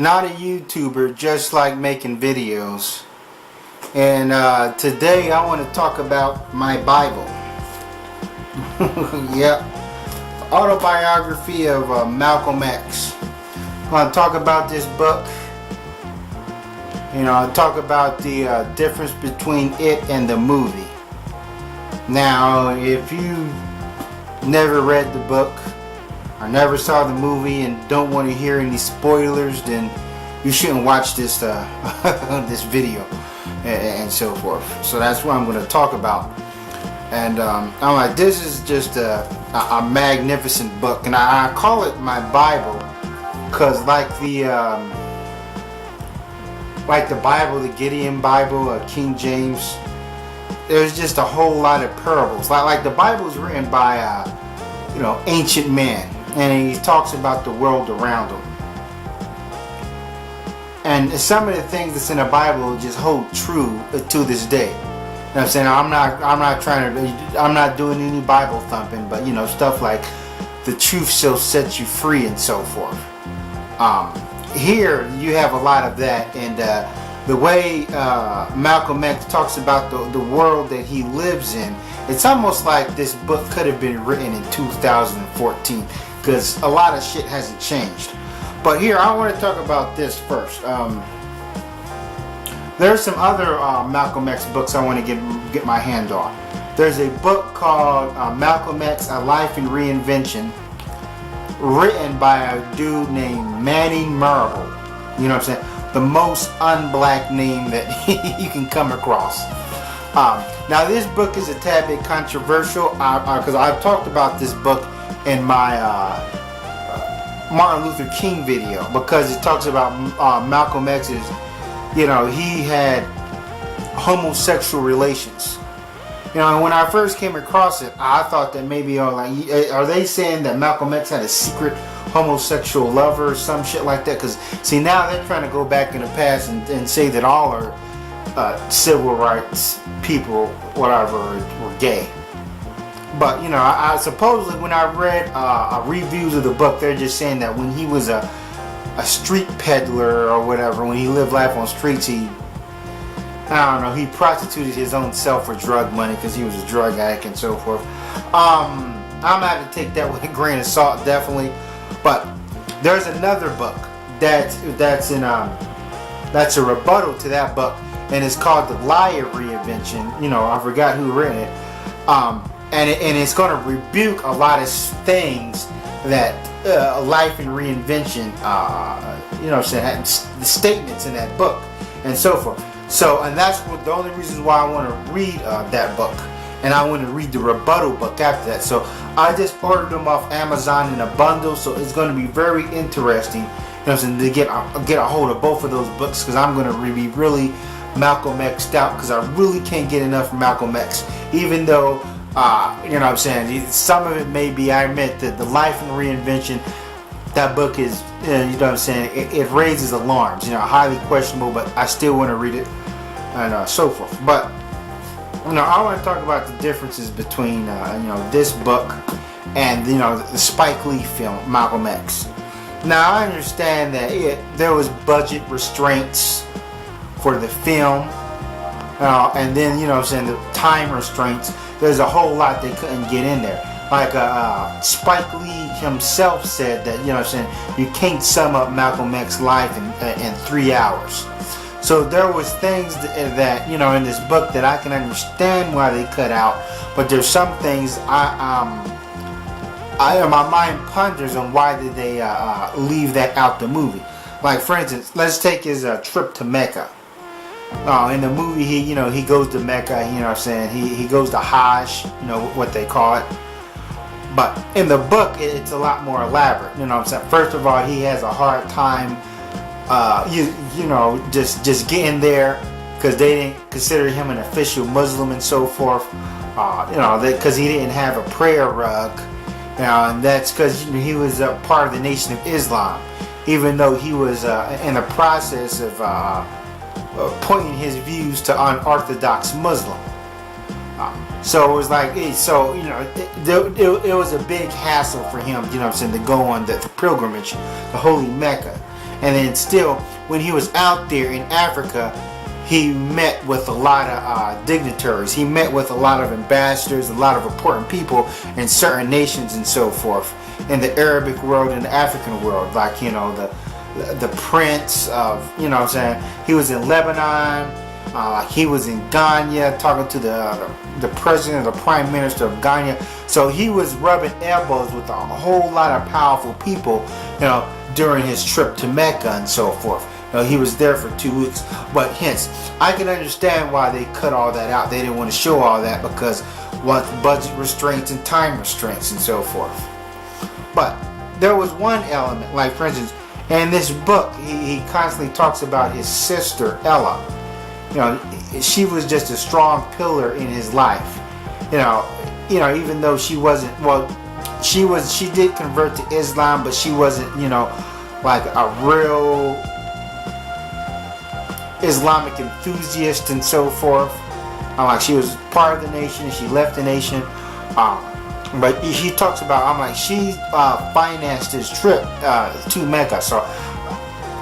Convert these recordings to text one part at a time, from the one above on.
not a YouTuber, just like making videos. And today I want to talk about my Bible. Yep, autobiography of Malcolm X. I'm going to talk about this book. I'll talk about the difference between it and the movie. Now, if you never read the book or never saw the movie and don't want to hear any spoilers, then you shouldn't watch this this video and so forth. So that's what I'm going to talk about. And I'm like, this is just a magnificent book, and I call it my Bible because like the Bible, the Gideon Bible, King James, there's just a whole lot of parables. Like the Bible is written by ancient men, and he talks about the world around him. And some of the things that's in the Bible just hold true to this day. You know what I'm saying? I'm not doing any Bible thumping, but stuff like the truth shall set you free and so forth. Here you have a lot of that, and the way Malcolm X talks about the world that he lives in, it's almost like this book could have been written in 2014 because a lot of shit hasn't changed. But here I want to talk about this first. There's some other Malcolm X books I want to get my hand on. There's a book called Malcolm X: A Life in Reinvention, written by a dude named Manny Marable. You know what I'm saying? The most unblack name that you can come across. Now this book is a tad bit controversial because I've talked about this book in my Martin Luther King video, because it talks about Malcolm X's, he had homosexual relations. And when I first came across it, I thought that maybe are they saying that Malcolm X had a secret homosexual lover or some shit like that? Because see, now they're trying to go back in the past and say that all are civil rights people, whatever, were gay. But I supposedly when I read reviews of the book, they're just saying that when he was a street peddler or whatever, when he lived life on streets, he prostituted his own self for drug money because he was a drug addict and so forth. I'm gonna have to take that with a grain of salt, definitely. But there's another book that's a rebuttal to that book, and it's called the Liar Reinvention. I forgot who written it. And it's going to rebuke a lot of things that Life in Reinvention, said, the statements in that book and so forth. So, and that's the only reasons why I want to read that book, and I want to read the rebuttal book after that. So I just ordered them off Amazon in a bundle, so it's going to be very interesting, to get a hold of both of those books, because I'm going to be really Malcolm X'd out, because I really can't get enough Malcolm X, even though some of it may be, I admit that the Life in Reinvention, that book is, it raises alarms, highly questionable, but I still want to read it and so forth. But I want to talk about the differences between this book and the Spike Lee film Malcolm X. Now I understand that there was budget restraints for the film, and then the time restraints. There's a whole lot they couldn't get in there. Like Spike Lee himself said that you can't sum up Malcolm X's life in 3 hours. So there was things that in this book that I can understand why they cut out, but there's some things my mind ponders on why did they leave that out the movie. Like for instance, let's take his trip to Mecca. In the movie, he goes to Mecca. He goes to Hajj, what they call it. But in the book, it's a lot more elaborate. First of all, he has a hard time, just getting there because they didn't consider him an official Muslim and so forth. Because he didn't have a prayer rug, and that's because he was a part of the Nation of Islam, even though he was in the process of pointing his views to unorthodox Muslim. So it was like, it was a big hassle for him, to go on the pilgrimage, the holy Mecca. And then still, when he was out there in Africa, he met with a lot of dignitaries. He met with a lot of ambassadors, a lot of important people in certain nations and so forth, in the Arabic world and the African world, like, you know, the prince of, you know what I'm saying, he was in Lebanon, he was in Ghana talking to the president or the prime minister of Ghana. So he was rubbing elbows with a whole lot of powerful people, you know, during his trip to Mecca and so forth. You know, he was there for 2 weeks. But hence, I can understand why they cut all that out. They didn't want to show all that because what budget restraints and time restraints and so forth. But there was one element, like for instance, in this book, he constantly talks about his sister Ella. You know, she was just a strong pillar in his life. You know, even though she wasn't, well, she did convert to Islam, but she wasn't, you know, like a real Islamic enthusiast and so forth. Like she was part of the nation, she left the nation. But he talks about, I'm like, she financed his trip to Mecca. So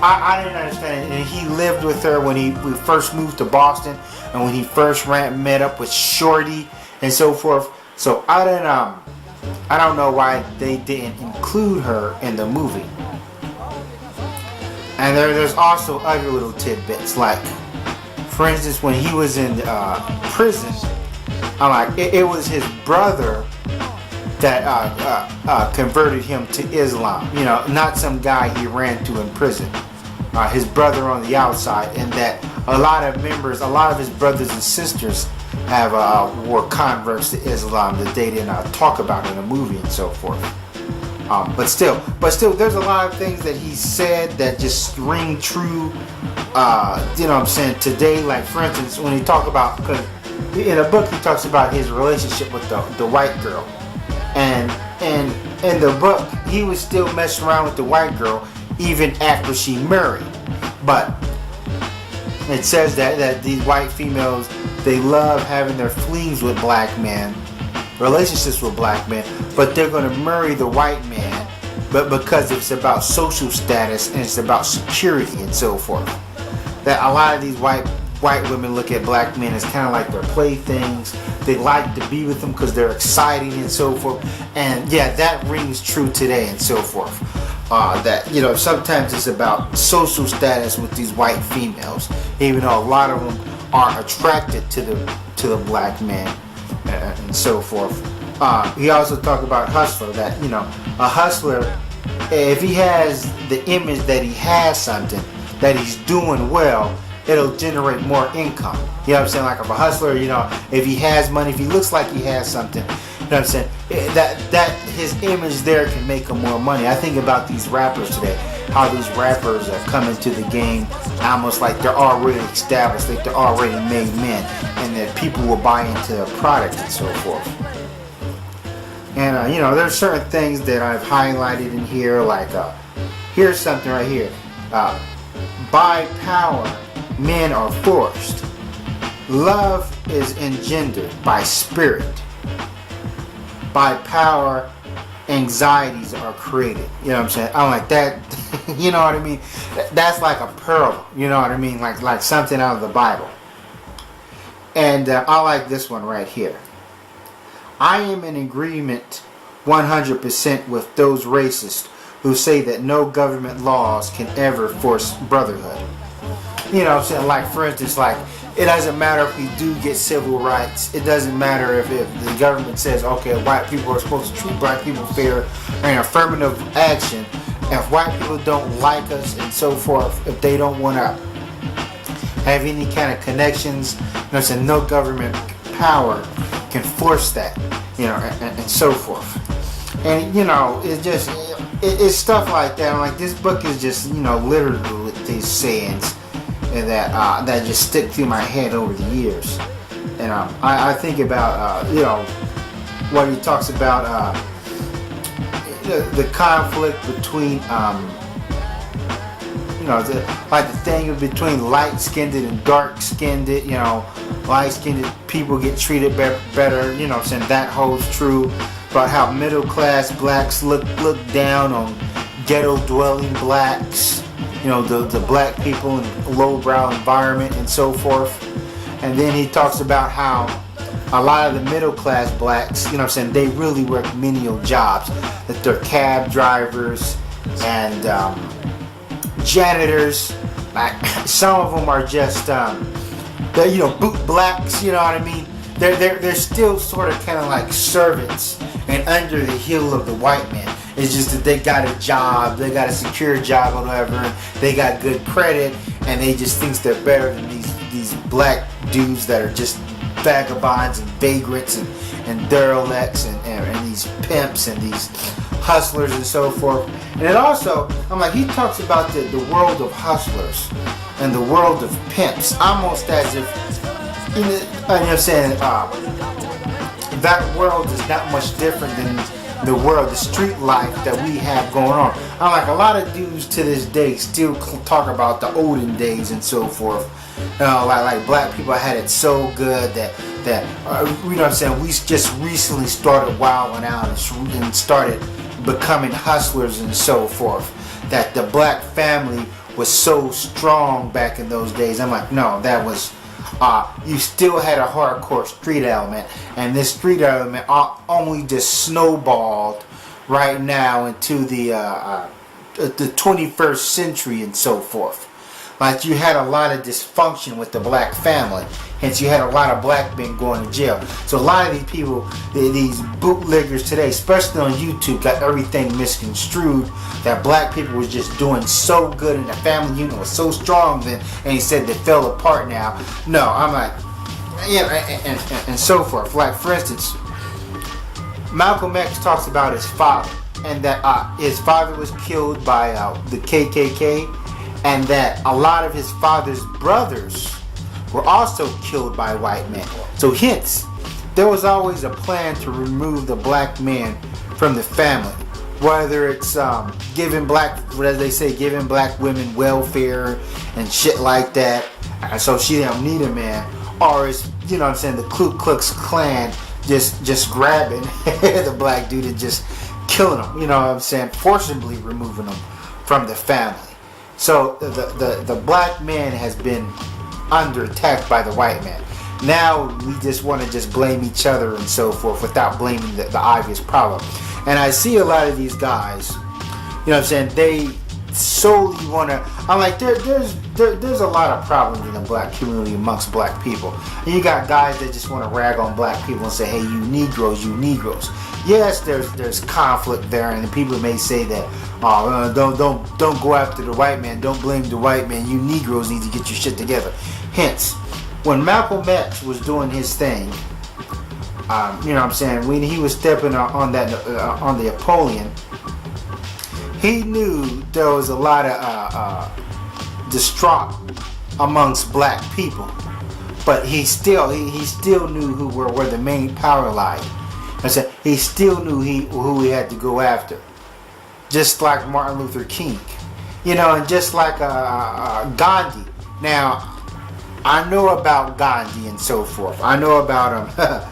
I didn't understand it. And he lived with her when we first moved to Boston, and when he first met up with Shorty and so forth. So I don't know why they didn't include her in the movie. And there's also other little tidbits, like, for instance, when he was in prison, I'm like, it was his brother that converted him to Islam. You know, not some guy he ran to in prison. His brother on the outside, and that a lot of his brothers and sisters were converts to Islam that they didn't talk about in the movie and so forth. But still, there's a lot of things that he said that just ring true. You know what I'm saying, today. Like for instance, when he talk about, because in a book he talks about his relationship with the white girl, and in the book he was still messing around with the white girl even after she married. But it says that these white females, they love having their flings with black men, relationships with black men, but they're going to marry the white man, but because it's about social status and it's about security and so forth. That a lot of these white women look at black men as kind of like their playthings. They like to be with them because they're exciting and so forth. And yeah, that rings true today and so forth. That, you know, sometimes it's about social status with these white females, even though a lot of them are attracted to the black man and so forth. He also talked about hustler, that, you know, a hustler, if he has the image that he has something, that he's doing well, it'll generate more income. You know what I'm saying? Like if a hustler, you know, if he has money, if he looks like he has something, you know what I'm saying, that his image there can make him more money. I think about these rappers today, how these rappers are coming to the game almost like they're already established, like they're already made men, and that people will buy into their product and so forth. And you know, there's certain things that I've highlighted in here, like here's something right here. By power, men are forced. Love is engendered by spirit. By power, anxieties are created. You know what I'm saying? I'm like that. You know what I mean? That's like a pearl. You know what I mean? Like something out of the Bible. And I like this one right here. I am in agreement 100% with those racists who say that no government laws can ever force brotherhood. You know what I'm saying? Like for instance, like it doesn't matter if we do get civil rights. It doesn't matter if the government says, okay, white people are supposed to treat black people fair, and affirmative action. If white people don't like us and so forth, if they don't want to have any kind of connections, you know what I'm saying, no government power can force that, you know, and so forth. And you know, it's stuff like that. I'm like, this book is just, you know, littered with these sayings and that just stick through my head over the years. And I think about you know, what he talks about the conflict between you know, like the thing between light-skinned and dark-skinned. You know, light-skinned people get treated better. You know what I'm saying? That holds true. About how middle-class blacks look down on ghetto-dwelling blacks. the black people in lowbrow environment and so forth. And then he talks about how a lot of the middle class blacks, they really work menial jobs, that they're cab drivers and janitors. Like some of them are just they're boot blacks, you know what I mean? They're still sort of kind of like servants and under the heel of the white man. It's just that they got a job, they got a secure job or whatever, and they got good credit, and they just think they're better than these black dudes that are just vagabonds and vagrants and derelicts and these pimps and these hustlers and so forth. And then also, he talks about the world of hustlers and the world of pimps, almost as if, that world is not much different than the world, the street life that we have going on. A lot of dudes to this day still talk about the olden days and so forth. Like black people had it so good that we just recently started wilding out and started becoming hustlers and so forth. That the black family was so strong back in those days. No, that was you still had a hardcore street element, and this street element only just snowballed right now into the 21st century and so forth. Like you had a lot of dysfunction with the black family, hence you had a lot of black men going to jail. So a lot of these people, these bootleggers today, especially on YouTube, got everything misconstrued that black people was just doing so good and the family unit was so strong then, and he said they fell apart now. No, and so forth. Like for instance, Malcolm X talks about his father, and that his father was killed by the KKK, and that a lot of his father's brothers were also killed by white men. So hence, there was always a plan to remove the black man from the family. Whether it's giving black women welfare and shit like that, so she don't need a man, or it's the Ku Klux Klan just grabbing the black dude and just killing him, forcibly removing him from the family. So the black man has been under attack by the white man. Now we just want to just blame each other and so forth without blaming the obvious problem. And I see a lot of these guys, they solely want to. There's a lot of problems in the black community amongst black people. And you got guys that just want to rag on black people and say, hey, you Negroes. Yes, there's conflict there, and people may say that, don't go after the white man, don't blame the white man, you Negroes need to get your shit together. Hence, when Malcolm X was doing his thing, when he was stepping on the Napoleon, he knew there was a lot of distraught amongst black people, but he still knew who were the main power lied. He still knew who he had to go after, just like Martin Luther King, and just like Gandhi. Now, I know about Gandhi and so forth. I know about him.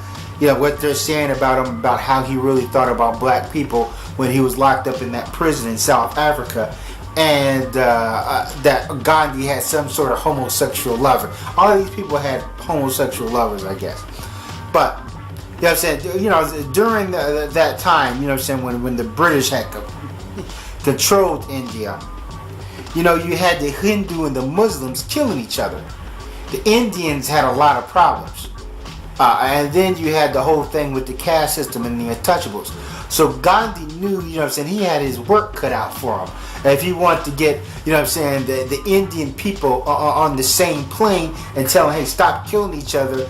What they're saying about him, about how he really thought about black people when he was locked up in that prison in South Africa, and that Gandhi had some sort of homosexual lover. All of these people had homosexual lovers, I guess. But during that time, when the British had controlled India, you had the Hindu and the Muslims killing each other. The Indians had a lot of problems. And then you had the whole thing with the caste system and the untouchables. So Gandhi knew, he had his work cut out for him. If he wanted to get, the Indian people on the same plane and tell them, hey, stop killing each other.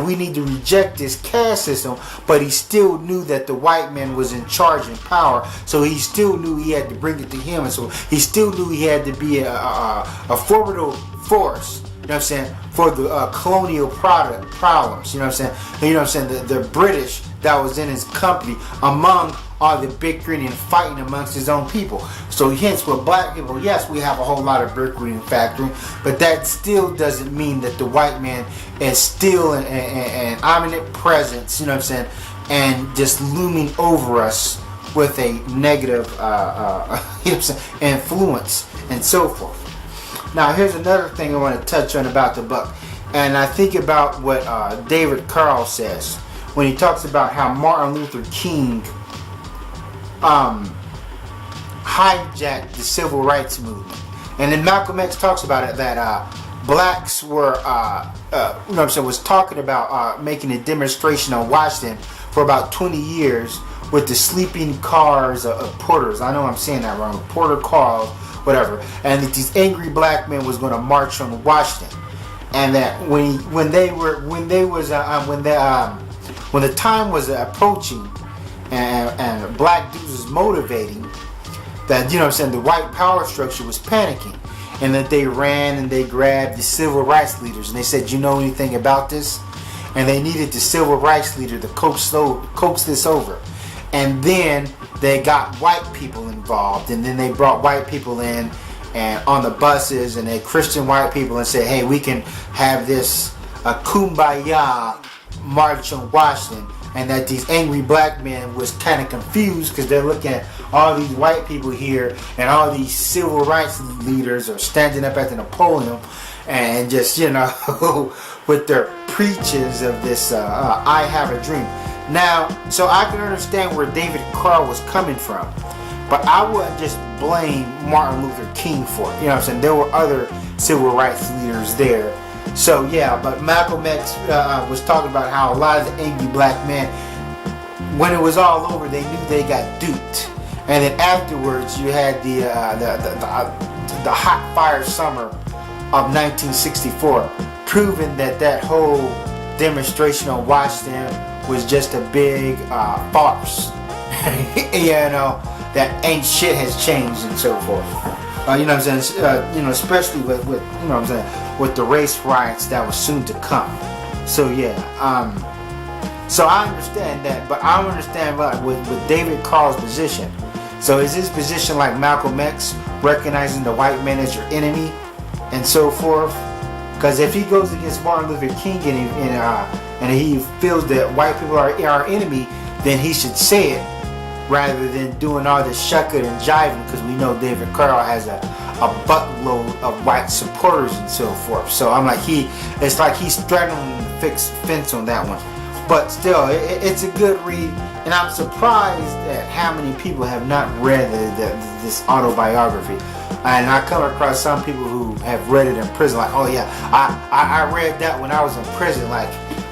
We need to reject this caste system. But he still knew that the white man was in charge and power. So he still knew he had to bring it to him. And so he still knew he had to be a formidable force. For the colonial problems, the British that was in his company among all the bickering and fighting amongst his own people. So hence with black people, yes, we have a whole lot of bickering and factoring, but that still doesn't mean that the white man is still an omnipresent presence, and just looming over us with a negative influence and so forth. Now here's another thing I want to touch on about the book, and I think about what David Carl says when he talks about how Martin Luther King hijacked the civil rights movement. And then Malcolm X talks about it, that blacks were, was talking about making a demonstration on Washington for about 20 years with the sleeping cars of porters. I know I'm saying that wrong. Porter cars, whatever. And that these angry black men was going to march on Washington. And that when the time was approaching and black dudes was motivating, that, the white power structure was panicking, and that they ran and they grabbed the civil rights leaders and they said, you know anything about this? And they needed the civil rights leader to coax this over. And then they got white people involved, and then they brought white people in and on the buses, and they Christian white people, and said, hey, we can have this kumbaya march on Washington. And that these angry black men was kind of confused because they're looking at all these white people here, and all these civil rights leaders are standing up at the Napoleon and just, with their preaches of this I have a dream. Now, so I can understand where David Carl was coming from, but I wouldn't just blame Martin Luther King for it. There were other civil rights leaders there. So yeah, but Malcolm X was talking about how a lot of the angry black men, when it was all over, they knew they got duped. And then afterwards, you had the hot fire summer of 1964, proving that whole demonstration on Washington was just a big farce. That ain't shit has changed and so forth. Especially with with the race riots that was soon to come. So yeah, so I understand that, but I don't understand with David Carl's position. So is his position like Malcolm X, recognizing the white man as your enemy and so forth? Because if he goes against Martin Luther King and he feels that white people are our enemy, then he should say it, rather than doing all this shucking and jiving, because we know David Carl has a buttload of white supporters and so forth. So I'm like, it's like he's straddling the fixed fence on that one. But still, it's a good read, and I'm surprised at how many people have not read this autobiography. And I come across some people who have read it in prison, like, oh yeah, I read that when I was in prison. Like,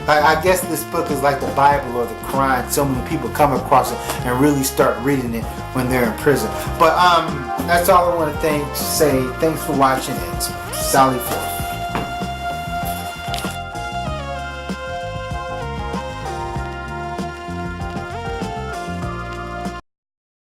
I guess this book is like the Bible or the Quran. So many people come across it and really start reading it when they're in prison. But that's all I want to say. Thanks for watching. It's Sally Forth.